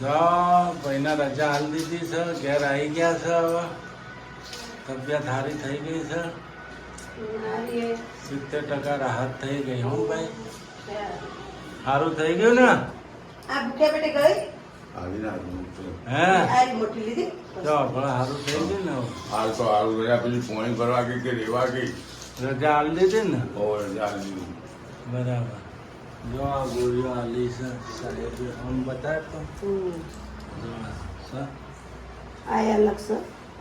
ભાઈના રજા હાલ દીધી છે, ઘેર આવી ગયા છે. હવે તબિયત સારી થઈ ગઈ છે, 70% રાહત થઈ ગઈ. હો ભાઈ, સારું થઈ ગયું ને? હે સારું થઈ ગયું ને? હાલ તો હારું રહ્યા, પેલી પોણી ભરવા ગઈ કે રેવા ગઈ, રજા હાલ દીધી ને? રજા લીધી. બરાબર. જો આ ગોળીઓ આલી છે સાહેબે આમ બતાવે તો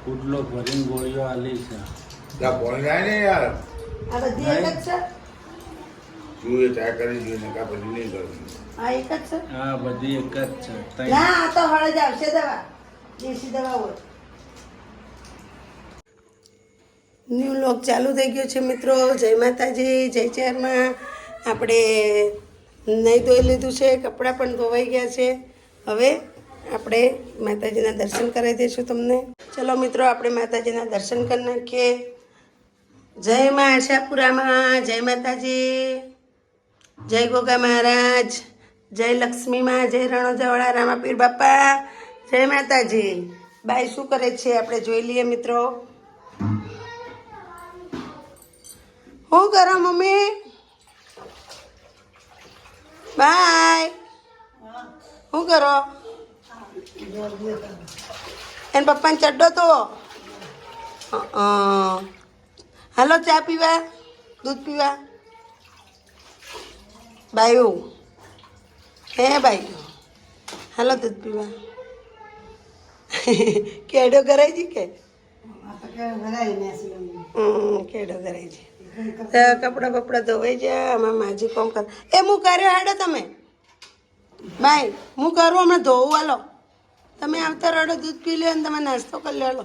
કુટલો ભરીને ગોળીઓ આલી છે. ત્યાં પોણી જાય ને યાર, આ બધી એક જ છે. શું એ ચા કરી જોઈએ ને કા પછી નહીં કરવું. આ એક જ છે. હા, બધી એક જ છે. ના, આ તો હળદ આવશે દવા, દેશી દવા હોય. ન્યૂ લોક ચાલુ થઈ ગયો છે મિત્રો. જય માતાજી, જય ચેરમાં. આપણે નહીં ધોઈ લીધું છે, કપડાં પણ ધોવાઈ ગયા છે. હવે આપણે માતાજીના દર્શન કરાવી દઈશું તમને. ચલો મિત્રો, આપણે માતાજીના દર્શન કરી નાખીએ. જય મા આશાપુરામાં, જય માતાજી, જય ગોગા મહારાજ, જય લક્ષ્મીમાં, જય રણોજાવાળા રામાપીર બાપા, જય માતાજી. બાઈ શું કરે છે આપણે જોઈ લઈએ મિત્રો. શું કરો મમ્મી? બાય, શું કરો? એને પપ્પાને ચડ્ડો તો હાલો ચા પીવા, દૂધ પીવા. બાયું હે બાયું, હાલો દૂધ પીવા. કેડો કરાય છે કે કેડો કરાય છે. કપડાં બપડા ધોવાઈ જાય. આમાં માજી કોમ કર. એ હું કર્યો હાડો તમે બાય, હું કરું હમણાં ધોવું. હાલો તમે આવતા રડો, દૂધ પી લો અને તમે નાસ્તો કરી લો. હાલો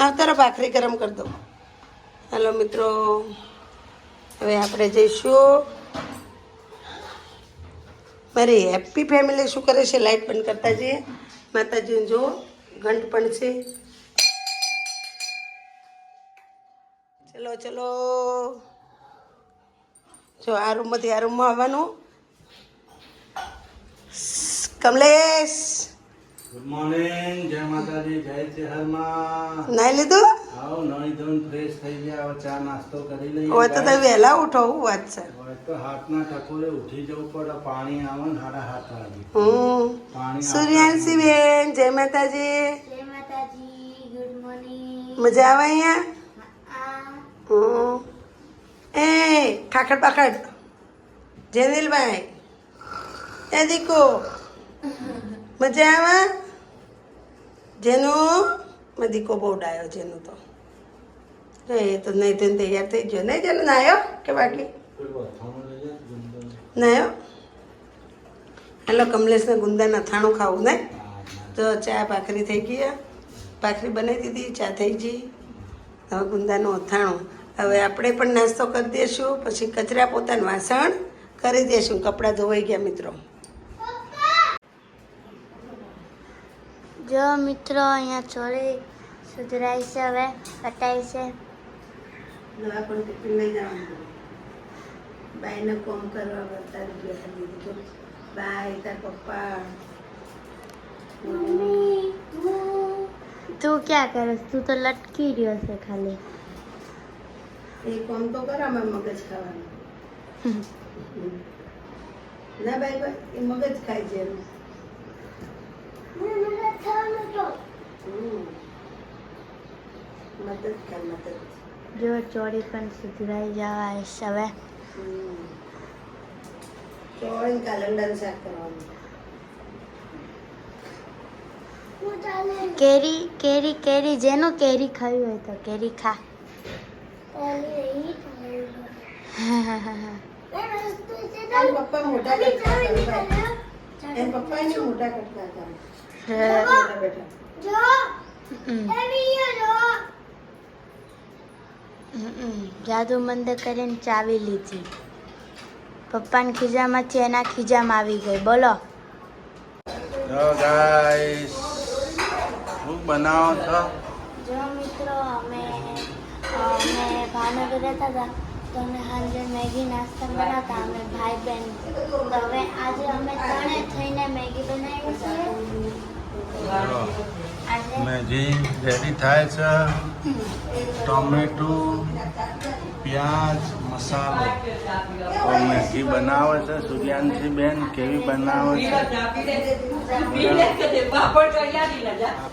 આવતા રહો, ભાખરી ગરમ કરી દો. હાલો મિત્રો, હવે આપણે જઈશું. મારી હેપી ફેમિલી શું કરે છે? લાઈટ બંધ કરતા જઈએ. માતાજીને જો ઘંટ પણ છે. ચલો ચલો, જો આ રૂમમાંથી આ રૂમમાં આવવાનું. કમલેશ, ગુડ મોર્નિંગ, જય માતાજી, જય ચેહરમાં. નાઈ લીધું? આવો નાઈ ધોઈને ફ્રેશ થઈ ગયા. હવે ચા નાસ્તો કરી લઈએ. હવે તો તમે વહેલા ઉઠો, હું વાત છે. હવે તો હાથના ટકોરે ઉઠી જવું પડે. પાણી આવે ને 7:30 વાગે. પાણી સૂર્યાંશી બેન, જય માતાજી. જય માતાજી, ગુડ મોર્નિંગ. મજા આવે અહીંયા? એ ખાખડ પાખડ, જેનિલભાઈ, એ દીકો મજા આવે? જેનું દીકો બહુ ડાયો. જેનું તો એ તો નહીં તો તૈયાર થઈ ગયો. નહીં જેનું નાયો કે બાકી નાયો? હેલો, કમલેશને ગુંદાના અથાણું ખાવું ને? તો ચા ભાખરી થઈ ગઈ, ભાખરી બનાવી દીધી, ચા થઈ ગઈ. હવે ગુંદાનું અથાણું. હવે આપણે પણ નાસ્તો કરી દઈશું, પછી કચરા પોતાનું વાસણ કરી દઈશું. કપડાં ધોવાઈ ગયા મિત્રો. જો મિત્રો, અહીંયા ચોરી સુધરાય છે, હવે કટાય છે. દવા પણ ટિફિન લઈ જવાનું. બાઈને કોમ કરવા બતાવી બેસી દીધું. બાય, તાર પપ્પા. તું ક્યાં કરે? તું તો લટકી રહ્યો છે ખાલી. એ કોમ તો કરો, અમે મગજ ખાવાનું. ના બાઈ ભાઈ, એ મગજ ખાય છે એનું. મદદ કર, મદદ. જો ચોરી પણ સુધરાઈ જવા છે હવે. ચોળી કાલંડાનું શાક કરવાનું. કેરી કેરી કેરી, જેનું કેરી ખાવી હોય તો કેરી ખા. એન પપ્પા મોટા કટકા કરે ભાઈ. એન પપ્પા એને મોટા કટકા કરે. બેઠા બેઠા. જાદુ મંદ કરીને ચાવી લીધી. પપ્પાના ખીજામાંથી એના ખીજામાં આવી ગઈ. બોલો. જો ગાઈસ, શું બનાવો છો? જો મિત્રો, અમે ભાવનગર રહેતા હતા તો અમે સાંજે મેગી નાસ્તા બનાવતા, અમે ભાઈ બહેન. તો હવે આજે અમે ત્રણે થઈને મેગી બનાવી મેગી રેડી થાય છે. ટોમેટું, પ્યાજ, મસાલો. તો મેગી બનાવે છે સૂર્યાંશી બેન. કેવી બનાવે છે? આ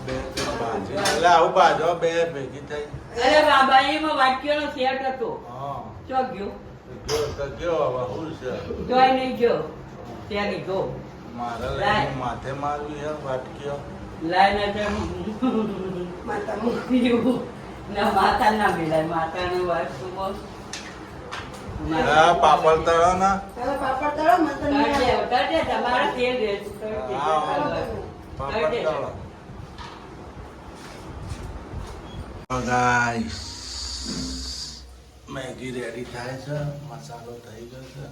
બે ભાજી. એટલે આવું બાજુ બે ભેગી થઈ. અરે બાબા એમાં વાટકીઓનો સેટ હતો. હા ચો ગયો ગયો હવે શું છે? જોઈ નહીં ગયો ત્યાં લીધો મારે લઈને માથે મારવી હે વાટકીઓ. લાઈને છે માતા મૂક્યું ના માતા ના મિલાય માતાને વાટકું હા પાપડ તળો ના. હવે પાપડ તળો મતલબ તમારે તેલ પાપડ તળો. ગાઈસ મેગી રેડી થાય છે. મસાલો થઈ ગયો છે.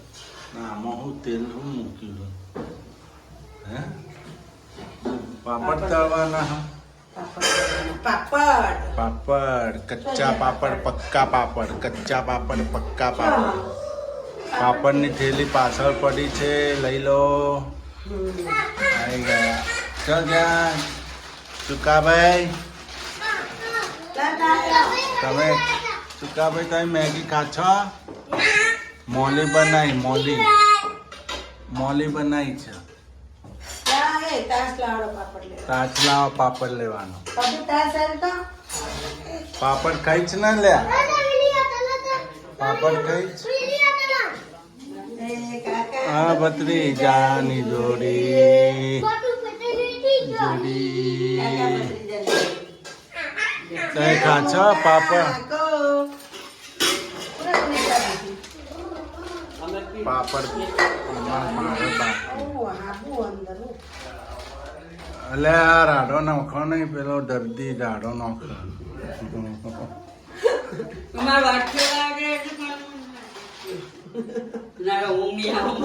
આમાં હું તેલ હું મૂક્યું હે પાપડ તળવાના હા. પાપડ પાપડ કચ્ચા પાપડ પક્કા પાપડ. કચ્ચા પાપડ પક્કા પાપડ. પાપડની થેલી પાછળ પડી છે, લઈ લો. આવી ગયા. ચલ ગયા ચુકાભાઈ. તમે ચુકાભાઈ તમે મેગી ખાશો? મોલી બનાવી મોલી બનાવી છે. તાચલાવા પાપડ લેવાનો. પાપડ ખાઈ જ ના લે. પાપડ ખાઈ જ. હા ભત્રીજાની જોડી તમે ખાશો પાપડ? પાપડ મારે એટલે આ રાડો નાખો નહીં, પેલો દર્દી રાડો નાખો. તમારે વાટકીઓ લાગે ના ઊંઘી આવું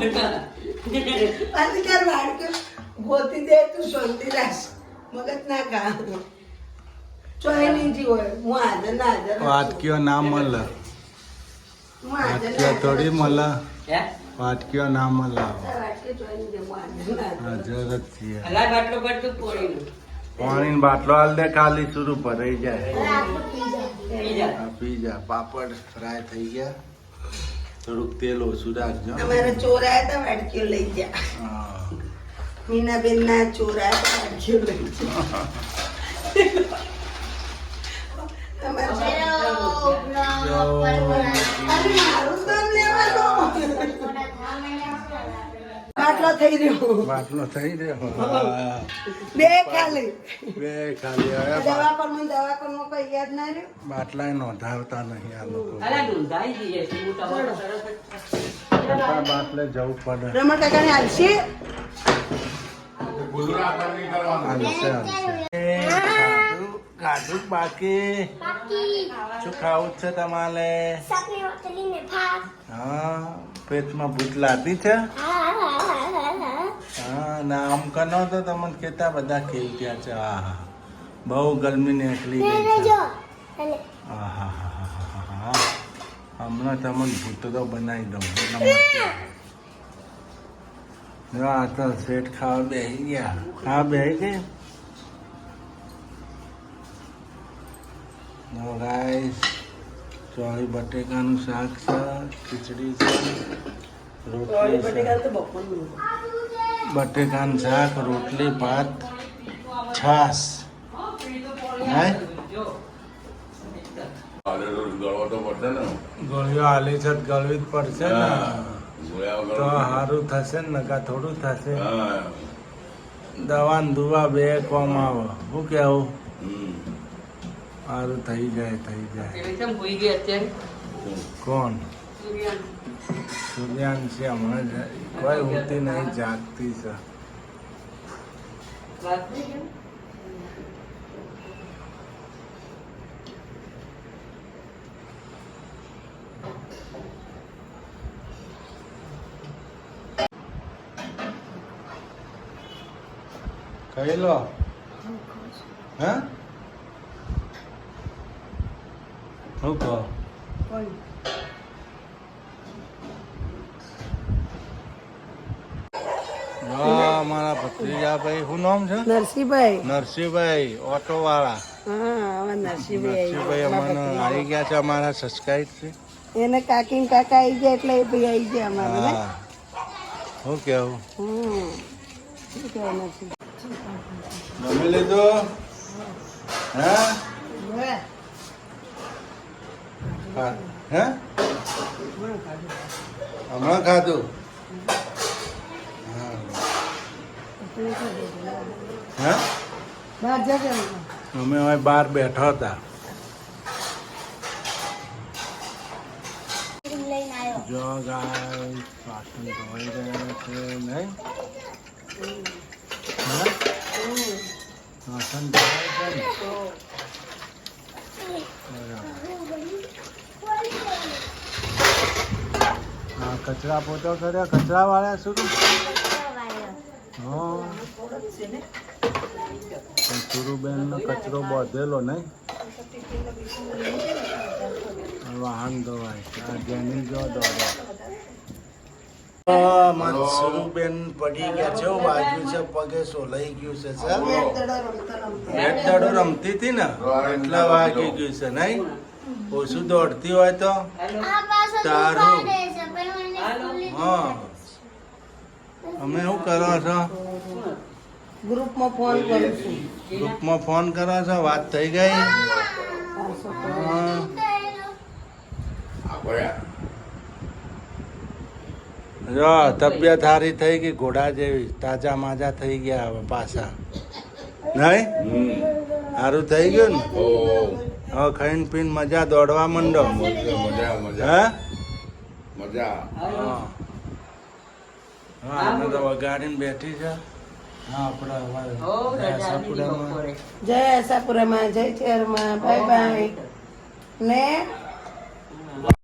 ગોતી દે તું શાંતિ રાખ. મગજ ના ખા. ચોય નહીં જી હોય. હું હાજર ના હાજર. વાટકીઓ ના મળે. વાટકીઓ થોડી મળે. હે વાટકીઓ ના મળે. વાટકી ચોય નહીં દે. હું હાજર ના હાજર. હાજર જ છીએ. હલા બાટલો પડતું પોણીનું પાણીનો બાટલો હાલ દે, ખાલી શરૂ ભરાઈ જાય. પી જા. આ પી જા. પાપડ ફ્રાય થઈ ગયા. થોડુંક તેલ ઓછું રાખજો. અમારા ચોર આયા હતા વાટકીઓ લઈ ગયા. હા. મીનાબેન ના ચોર આયા હતા વાટકીઓ લઈ ગયા. બાટલો થઈ રહ્યો. બાટલો થઈ રહ્યો. હા. બે ખાલી બે ખાલી હવે દવા પર કોઈ યાદ ના રહ્યું. બાટલા નોંધાવતા નહીં આ લોકો. હલા નોંધાઈ જઈએ છે હું તમારો સરસ પપ્પા બાટલે જવું પડે. રમણ કાકાને હાલશી. હાલશે, હાલશે. ગાધું બાકી શું ખાવું છે તમારે? હા પેટમાં ભૂખ લાગી છે. હા ના આમ કનો તો તમને કેટલા બધા ખેલત્યા છે. હા બહુ ગરમી નીકળી ગઈ છે. હમણાં તમને ભૂત તો બનાવી દઉં. આ તો શેઠ ખાવા બેસી ગયા. હા બેસી ગઈ. ગાઈસ ચોળી બટેકાનું શાક છે, ખીચડી છે, રોટલી છે. બટેકાનું શાક, રોટલી, ભાત, છાસ. ગોળીઓ આલી છે, ગળવી જ પડશે ને તો સારું થશે ને, નકા થોડું થશે. દવા ને દુવા બે કોમ આવે. શું કેવું? સારું થઈ જાય, થઈ જાય. કેમ ભૂઈ ગઈ અત્યારે કોણ? સૂર્યાંશી હમણાં કોઈ ઊંઘતી નહીં, જાગતી છે. વાત નહીં કેમ કહી લો. હા શું કહો? અમારા ભત્રીજા ભાઈ શું નામ છે? નરસિંહભાઈ. નરસિંહભાઈ ઓટો વાળા. હા આવા નરસિંહભાઈ નરસિંહભાઈ અમને આવી ગયા છે, અમારા સબસ્ક્રાઈબ છે. એને કાકી ને કાકા આવી ગયા એટલે એ ભાઈ આવી ગયા અમારે ને. હા શું કેવું? શું કહેવાય નરસિંહ? જમી લીધું? હે હે હમણાં ખાધું? હા બહાર જજો. અમે હવે બહાર બેઠા હતા. લઈને આવ્યો. જો ગાય વાસણ ધોઈ ગયા છે નહીં? હા? વાસણ ધોવાય છે ને? હા કચરા પોતો કર્યો, કચરા વાળા શું? હા સુરુબેન નો કચરો બાંધેલો નહીં? વાહન ધોવાય આ જેની જો દોડે. સુરુબેન પડી ગયા છે, વાગ્યું છે પગે, સોલાઈ ગયું છે સર. બેટ દડો રમતી હતી ને એટલે વાગી ગયું છે નહીં? ઓછું દોડતી હોય તો તારું. હા અમે શું કરો છો? ગ્રુપમાં ફોન કરું છું. ગ્રુપમાં ફોન કરો છો? વાત થઈ ગઈ? હા. જો તબિયત સારી થઈ ગઈ, ઘોડા જેવી તાજા માજા થઈ ગયા હવે પાછા નહીં? સારું થઈ ગયું ને? હવે ખાઈને પીને મજા, દોડવા માંડો. મજા મજા હે મજા. હા હા અમે તો વગાડીને બેઠી છે. હા આપણે હો હવે રજા લીધી આશાપુરામાં બપોરે. જય આશાપુરામાં, જય ચેરમાં, બાય બાય ને